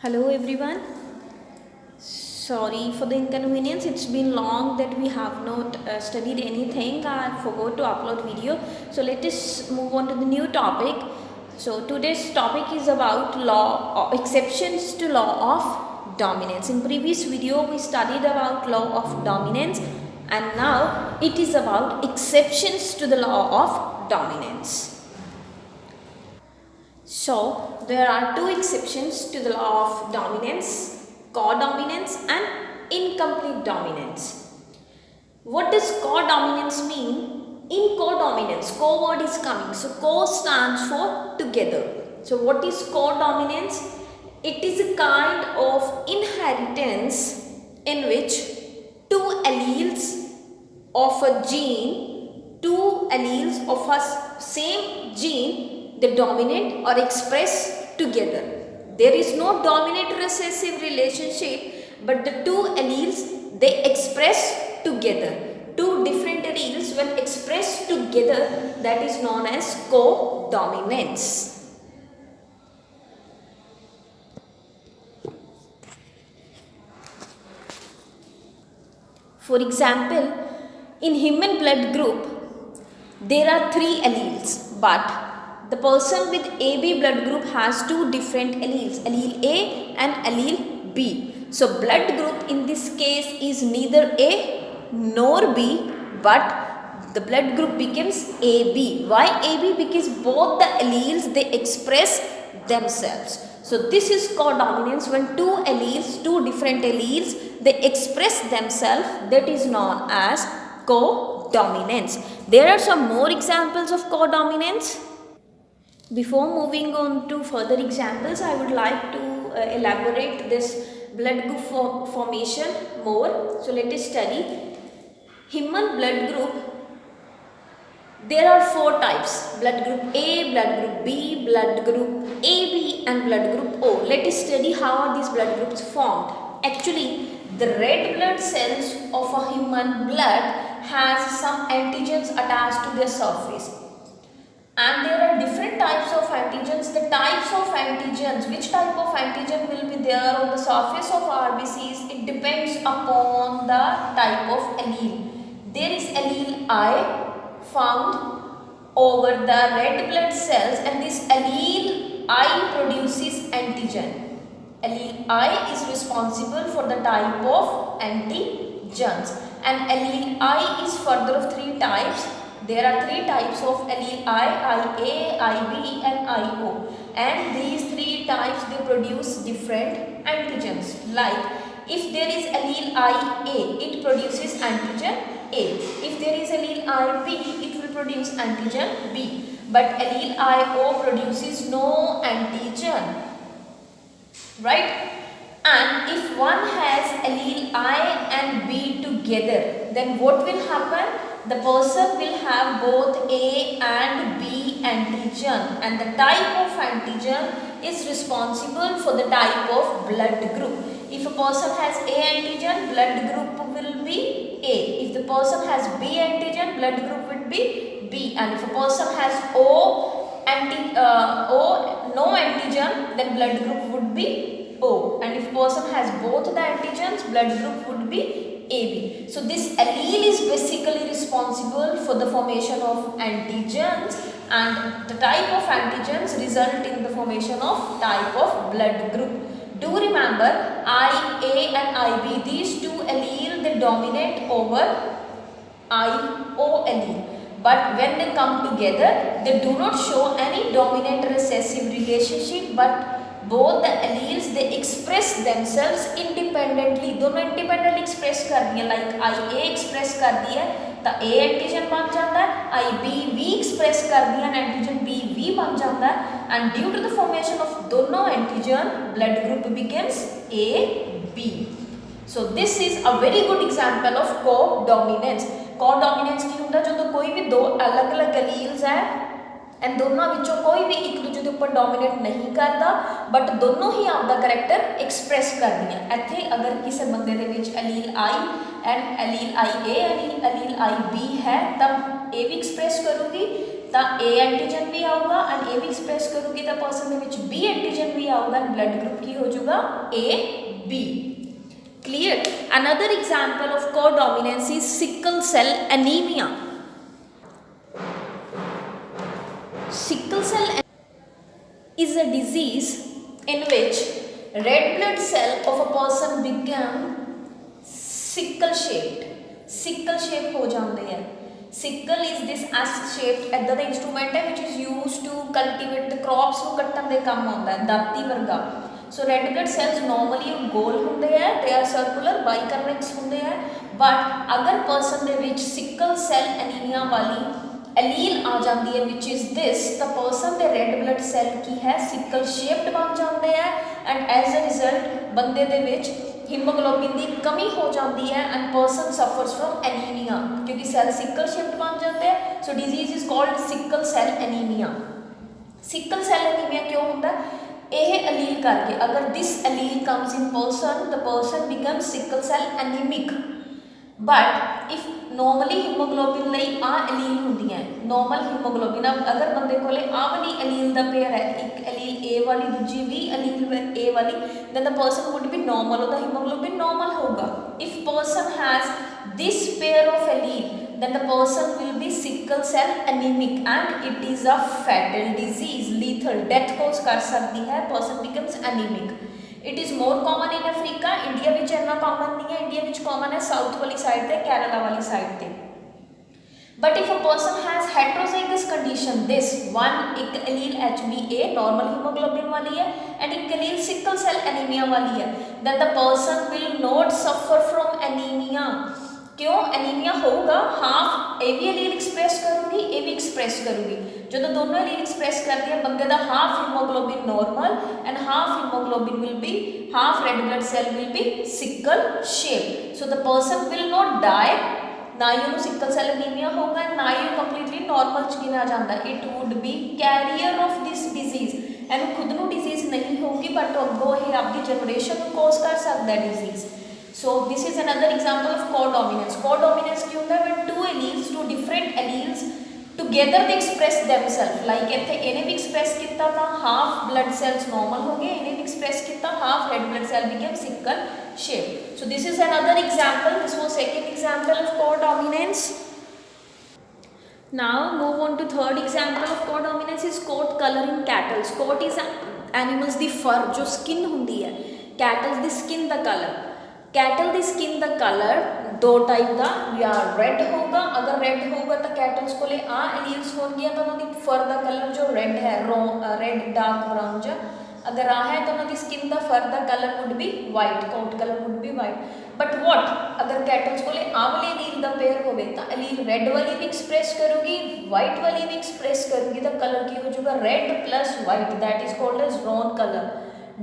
Hello everyone. Sorry for the inconvenience. It's been long that we have not studied anything. I forgot to upload video. So let us move on to the new topic. So today's topic is about law or exceptions to law of dominance. In previous video we studied about law of dominance and now it is about exceptions to the law of dominance. So, there are two exceptions to the law of dominance, codominance and incomplete dominance. What does codominance mean? In codominance, co word is coming. So, co stands for together. So, what is codominance? It is a kind of inheritance in which two alleles of a gene, two alleles of a same gene, they dominate or express together. There is no dominant recessive relationship, but the two alleles they express together. Two different alleles when expressed together, that is known as codominance. For example, in human blood group, there are three alleles, but the person with AB blood group has two different alleles, allele A and allele B. So, blood group in this case is neither A nor B, but the blood group becomes AB. Why AB? Because both the alleles they express themselves. So, this is codominance when two alleles, two different alleles, they express themselves, that is known as codominance. There are some more examples of codominance. Before moving on to further examples, I would like to elaborate this blood group formation more. So, let us study human blood group. There are four types: blood group A, blood group B, blood group AB and blood group O. Let us study how are these blood groups formed. Actually, the red blood cells of a human blood has some antigens attached to their surface. And there are different types of antigens. The types of antigens, which type of antigen will be there on the surface of RBCs, it depends upon the type of allele. There is allele I found over the red blood cells, and this allele I produces antigen. Allele I is responsible for the type of antigens, and allele I is further of three types. There are three types of allele I, IA, IB and IO, and these three types they produce different antigens. Like if there is allele IA, it produces antigen A. If there is allele IB, it will produce antigen B. But allele IO produces no antigen, right? And if one has allele I and B together, then what will happen? The person will have both A and B antigen, and the type of antigen is responsible for the type of blood group. If a person has A antigen, blood group will be A. If the person has B antigen, blood group will be B. And if a person has O no antigen, then blood group would be O. And if a person has both the antigens, blood group would be AB. So this allele is basically responsible for the formation of antigens, and the type of antigens result in the formation of type of blood group. Do remember IA and IB, these two alleles they dominate over IO allele. But when they come together, they do not show any dominant recessive relationship, but both the alleles they express themselves independently. दोनों independently express कर दिए, like IA express कर दिया तो A antigen बन जाता है, IB V express कर दिया antigen B V बन जाता है, and due to the formation of दोनों antigen, blood group becomes AB. So this is a very good example of codominance. Codominance की ਹੁੰਦਾ ਜਦੋਂ ਕੋਈ ਵੀ ਦੋ ਅਲੱਗ-ਅਲੱਗ ਐਲੀਲਸ ਹੈ ਐਂਡ ਦੋਨਾਂ ਵਿੱਚੋਂ ਕੋਈ ਵੀ ਇੱਕ ਦੂਜੇ ਦੇ ਉੱਪਰ ਡੋਮੀਨੇਟ ਨਹੀਂ ਕਰਦਾ, ਬਟ ਦੋਨੋਂ ਹੀ ਆਪਦਾ ਕੈਰੈਕਟਰ ਐਕਸਪ੍ਰੈਸ ਕਰਦੀਆਂ। ਇੱਥੇ ਅਗਰ ਕਿਸੇ ਬੰਦੇ ਦੇ ਵਿੱਚ allele I and allele IA and allele IB ਹੈ ਤਾਂ ਇਹ ਵੀ ਐਕਸਪ੍ਰੈਸ ਕਰੂਗੀ ਤਾਂ A ਐਂਟੀਜਨ ਵੀ ਆਊਗਾ ਐਂਡ A ਵੀ ਐਕਸਪ੍ਰੈਸ ਕਰੂਗੀ ਤਾਂ ਪਰਸਨ ਦੇ ਵਿੱਚ B ਐਂਟੀਜਨ ਵੀ ਆਊਗਾ ਐਂਡ ਬਲੱਡ ਗਰੁੱਪ ਕੀ ਹੋ ਜਾਊਗਾ AB। Clear? Another example of codominance is sickle cell anemia. Sickle cell is a disease in which red blood cell of a person become sickle shaped. Sickle shape हो जाते हैं। Sickle is this S shaped ऐदा दा instrument है which is used to cultivate the crops ਨੂੰ ਕੱਟਣ ਦੇ ਕੰਮ ਆਉਂਦਾ ਹੈ, ਦਾਤੀ ਵਰਗਾ। So red blood cells normally गोल होंगे है, they are circular biconvex होंगे है, but अगर person ਦੇ ਵਿੱਚ sickle cell anemia वाली एलील आ जाती है which is this, the person ਦੇ red blood cell की है sickle shaped बन जाते हैं and as a result बंदे ਦੇ ਵਿੱਚ हीमोग्लोबिन की कमी हो जाती है and person suffers from anemia क्योंकि सेल sickle shaped बन जाते हैं। So disease is called sickle cell anemia। sickle cell anemia क्यों होता है? यह एलील करके अगर this allele comes in person the person becomes sickle cell anaemic. But if normally haemoglobin लई आ एलील होंदी है, नॉर्मल हीमोग्लोबिन अगर बंदे कोले आ वाली एलील दा पेयर है, एक एलील ए वाली दूजी भी एलील ए वाली, then the person would be normal, ओदा हीमोग्लोबिन नॉर्मल होगा। If person has this pair of allele then the person will be sickle cell anemic and it is a fatal disease, lethal, death cause कर सकती है, person becomes anemic। it is more common in Africa, India ਵਿੱਚ इतना common नहीं है, India ਵਿੱਚ common है south वाली side ਤੇ केरला वाली side ਤੇ। but if a person has heterozygous condition, this one एक एलील HbA normal hemoglobin वाली है and एक एलील sickle cell anemia वाली है, then the person will not suffer from anemia। क्यों एनीमिया होगा? हाफ ए भी एलील एक्सप्रेस करूँगी, ए भी एक्सप्रेस करूँगी। जो दोनों एलील एक्सप्रेस करती है बंदे का half haemoglobin normal and half haemoglobin will be, half red blood cell will be sickle shape. So the person will not die, ना ही उन्होंने सिकल सेल एनीमिया होगा ना ही कंप्लीटली नॉर्मल च गिना जाता। It would be carrier of this disease, Inu खुद नू डिजीज नहीं होगी बट अगों ये आपकी जनरेशन कोज कर सकता है disease. So this is another example of codominance। codominance क्यों होता है? when two alleles, two different alleles together they express themselves, like इत्थे इन्हें भी express किया था, half blood cells normal हो गए, इन्हें भी express किया, half red blood cell became sickle shape। so this is another example, this was second example of codominance। now move on to third example of codominance is coat color in cattle। coat is animals the fur जो skin होंदी है, cattle दी skin दा color। Cattle की skin का colour दो type का, या red होगा, अगर रेड होगा तो कैटल्स को आ एलील्स होंगे तो उन्होंने फर का कलर जो रेड है, रेड डार्क ब्राउन जो अगर आ है तो उन्होंने स्किन का फर का colour would be white, coat colour would be white. But what अगर कैटल्स को आ वाली एलील का पेयर हो तो एलील रेड वाली भी एक्सप्रेस करूँगी, वाइट वाली भी एक्सप्रेस करूँगी, तो कलर की हो जाएगा red plus white, that is called as roan colour.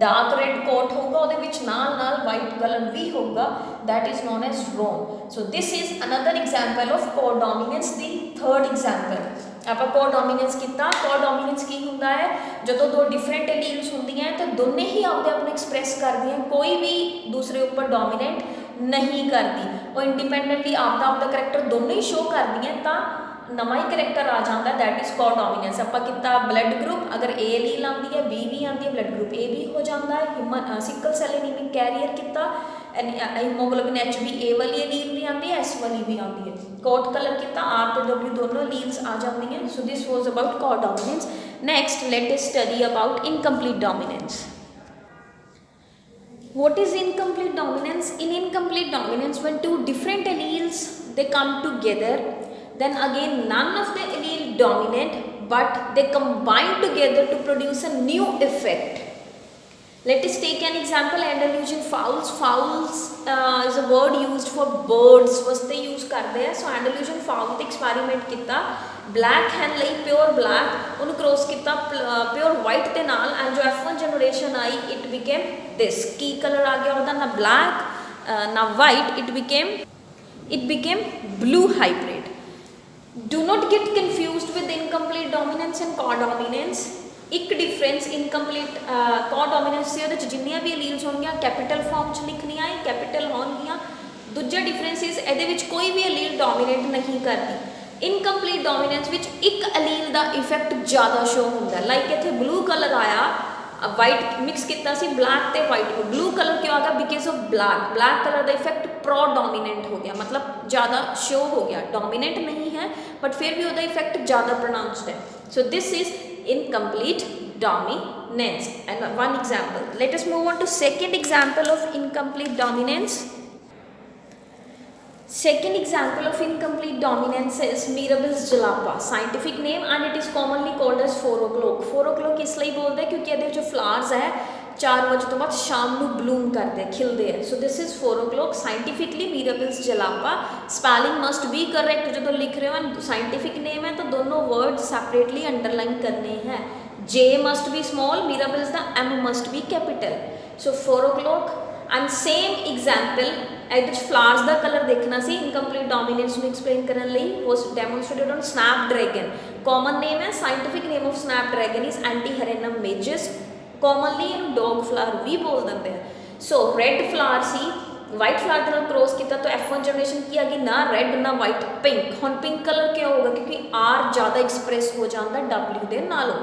Dark red coat होगा ਉਹਦੇ ਵਿੱਚ ਨਾਲ वाइट कलर भी होगा, that is known as roan. So this is another example of codominance. The third example ਆਪਾਂ कोडोमिनेंस किया। कोडोमिनेंस की होंदा है ਜਦੋਂ दो डिफरेंट एलील्स होंदियां तो दोनों ही आपदे आप एक्सप्रैस करदियां, कोई भी दूसरे ऊपर डोमीनेट नहीं करती, वो इंडिपेंडेंटली आपदा करैक्टर दोनों ही शो करदियां, तो नवा ही करैक्टर आ जाता, दैट इज कोडोमिनेंस। आप किता ब्लड ग्रुप अगर ए एलील आती है, बी भी आती है, ब्लड ग्रुप ए भी हो जाता है। Human sickle cell anaemic carrier किता, हीमोग्लोबिन HbA वाली एलील भी आती है, S वाली भी आती है। कोट कलर किता, R तो W दोनों एलील्स आ जाती हैं। So this was about codominance. Next let us study about incomplete dominance. What is incomplete dominance? In incomplete dominance, when two different alleles they come together, then again none of the allele dominate, but they combine together to produce a new effect। let us take an example, Andalusian fowls। fowls is a word used for birds वास्ते use करते हैं। सो Andalusian fowl ते experiment किया, black हैन लई pure black उन्होंने cross किया pure white के नाल, एंड जो F1 generation I it became this. की कलर आ गया ना ब्लैक ना white, it became blue hybrid. Do not get confused with incomplete dominance and codominance। एक डिफरेंस इनकम्प्लीट कोडोमिनेंस से जिन्नियां भी एलील्स होंगे कैपिटल फॉर्म च लिखनियां कैपिटल होंगियां। दूजा डिफरेंस इज ये कोई भी एलील डोमीनेट नहीं करती, ਇਨਕੰਪਲੀਟ ਡੋਮੀਨੈਂਸ ਵਿੱਚ ਇੱਕ ਅਲੀਲ ਦਾ ਇਫੈਕਟ ਜ਼ਿਆਦਾ ਸ਼ੋ ਹੁੰਦਾ ਲਾਈਕ ਇੱਥੇ ਬਲੂ ਕਲਰ ਆਇਆ ਵਾਈਟ ਮਿਕਸ ਕੀਤਾ ਸੀ ਬਲੈਕ ਤੇ ਵਾਈਟ ਨੂੰ ਬਲੂ ਕਲਰ ਕਿਉਂ ਆ ਗਿਆ ਬਿਕਾਜ਼ ਆਫ ਬਲੈਕ ਕਲਰ ਦਾ ਇਫੈਕਟ ਪ੍ਰੋ ਡੋਮੀਨੈਂਟ ਹੋ ਗਿਆ ਮਤਲਬ ਜ਼ਿਆਦਾ ਸ਼ੋ ਹੋ ਗਿਆ ਡੋਮੀਨੈਂਟ ਨਹੀਂ ਹੈ ਬਟ ਫਿਰ ਵੀ ਉਹਦਾ ਇਫੈਕਟ ਜ਼ਿਆਦਾ ਪ੍ਰੋਨਾਊਂਸਡ ਹੈ so this is incomplete dominance. And one example, let us move on to second example of incomplete dominance. Second example of incomplete dominance is Mirabel's jalapa, scientific name, and it is commonly called as 4 o'clock. 4 o'clock इसलिए बोलते हैं क्योंकि ਇਹਦੇ जो flowers है 4 ਵਜੇ ਤੋਂ ਬਾਅਦ ਸ਼ਾਮ ਨੂੰ ਬਲੂਮ ਕਰਦੇ ਖਿਲਦੇ ਆ so this is 4 o'clock scientifically Mirabilis jalapa spelling must be correct ਜਦੋਂ ਲਿਖ ਰਹੇ ਹੋ ਸਾਇੰਟਿਫਿਕ ਨੇਮ ਹੈ ਤਾਂ ਦੋਨੋਂ वर्ड ਸੈਪਰੇਟਲੀ ਅੰਡਰਲਾइन करने हैं J must be small mirabels the M must be capital so 4 o'clock and same example ਇਹਦੇ ਵਿੱਚ ਫਲਾਵਰਸ ਦਾ ਕਲਰ ਦੇਖਣਾ ਸੀ ਇਨਕੰਪਲੀਟ ਡੋਮੀਨੈਂਸ ਨੂੰ ਐਕਸਪਲੇਨ ਕਰਨ ਲਈ was demonstrated on snapdragon common name ਹੈ scientific name of snapdragon is Antirrhinum majus commonly ਇਹਨੂੰ ਡੌਗ ਫਲਾਵਰ ਵੀ ਬੋਲ ਦਿੰਦੇ ਆ ਸੋ ਰੈੱਡ ਫਲਾਵਰ ਸੀ ਵਾਈਟ ਫਲਾਵਰ ਦੇ ਨਾਲ ਕ੍ਰੋਸ ਕੀਤਾ ਤਾਂ F1 ਜਨਰੇਸ਼ਨ ਕੀ ਆ ਗਈ ਨਾ ਰੈੱਡ ਨਾ ਵਾਈਟ ਪਿੰਕ ਹੁਣ ਪਿੰਕ ਕਲਰ ਕਿਉਂ ਹੋਗਾ ਕਿਉਂਕਿ R ਜ਼ਿਆਦਾ ਐਕਸਪ੍ਰੈਸ ਹੋ ਜਾਂਦਾ W ਦੇ ਨਾਲੋਂ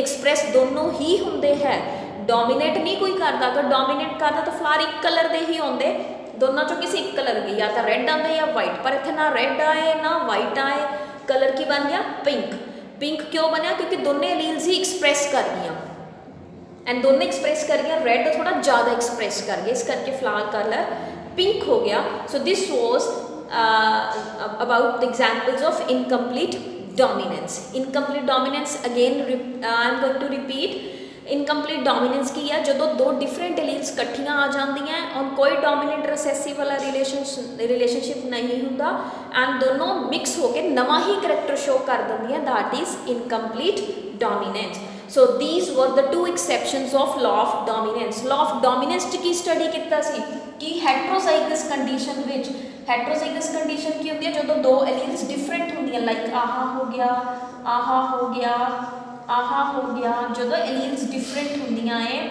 ਐਕਸਪ੍ਰੈਸ ਦੋਨੋਂ ਹੀ ਹੁੰਦੇ ਹੈ ਡੋਮੀਨੇਟ ਨਹੀਂ ਕੋਈ ਕਰਦਾ ਅਗਰ ਡੋਮੀਨੇਟ ਕਰਦਾ ਤਾਂ ਫਲਾਵਰ ਇੱਕ ਕਲਰ ਦੇ ਹੀ ਆਉਂਦੇ ਦੋਨਾਂ ਚੋਂ ਕਿਸੇ ਇੱਕ ਕਲਰ ਗਈ ਜਾਂ ਤਾਂ ਰੈੱਡ ਆਉਂਦਾ ਜਾਂ ਵਾਈਟ ਪਰ ਇੱਥੇ ਨਾ ਰੈੱਡ ਆਏ ਨਾ ਵਾਈਟ ਆਏ ਕਲਰ ਕੀ ਬਣ ਗਿਆ ਪਿੰਕ ਪਿੰਕ ਕਿਉਂ ਬਣਿਆ ਕਿਉਂਕਿ ਦੋਨੇ ਅਲੀਲਸ ਹੀ ਐਕਸਪ੍ਰੈਸ ਕਰ ਗਈਆਂ एंड दोनों एक्सप्रेस कर गया रेड थोड़ा ज़्यादा एक्सप्रेस कर गया इस करके फ्लावर कलर पिंक हो गया so this was about the examples of incomplete dominance again I am going to repeat incomplete dominance की है जो दो डिफरेंट एलील्स कट्ठियां आ जांदियां और कोई डोमीनेंट रिसेसिव वाला रिलेशनशिप नहीं हुंदा एंड दोनों मिक्स होकर नवा ही करैक्टर शो कर दिंदियां that is incomplete dominance so these were the two exceptions of law of dominance law of dominance की स्टडी किया कि heterozygous condition which heterozygous condition की होंदी है जो दो एलील्स डिफरेंट होंदियां लाइक आहा हो गया आहा हो गया आहा हो गया जो एलील्स डिफरेंट होंदियां है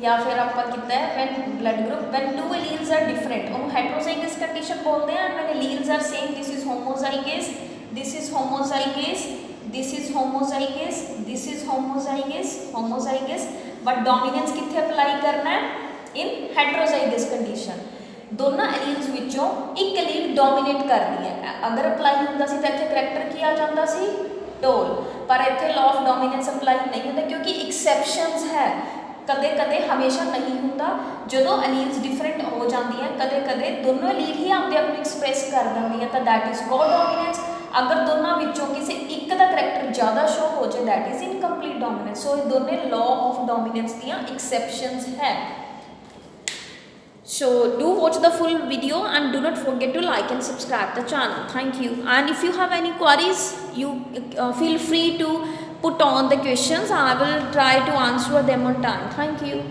या फिर आप किया है when blood group when two alleles are different उन्होंने हेट्रोजाइगस कंडीशन बोलते हैं when alleles are same this is homozygous this is homozygous this is homozygous this is homozygous but dominance किथे अप्लाई करना है in heterozygous condition दोनों alleles विचों एक allele dominate कर रही है अगर अप्लाई होंदा सी तां इत्थे करैक्टर की आ जांदा सी टोल पर इत्थे लॉ ऑफ डोमिनेंस अप्लाई नहीं होंदा क्योंकि एक्सैप्शनस है कदे कदे हमेशा नहीं होंदा ਜਦੋਂ एलील्स डिफरेंट हो जाती है कदे कदे दोनों एलील ही आपदे आप एक्सप्रैस कर दिंदी है तो दैट इज कॉल्ड डोमिनेंस अगर दोनों विचों किसी एक का करैक्टर ज़्यादा शो हो जाए दैट इज इनकम्प्लीट डोमिनेंस सो ये दोनों लॉ ऑफ डोमिनेंस दियां एक्सैप्शंस है so do watch the full video and do not forget to like and subscribe the channel thank you and if you have any queries you feel free to put on the questions I will try to answer them on time thank you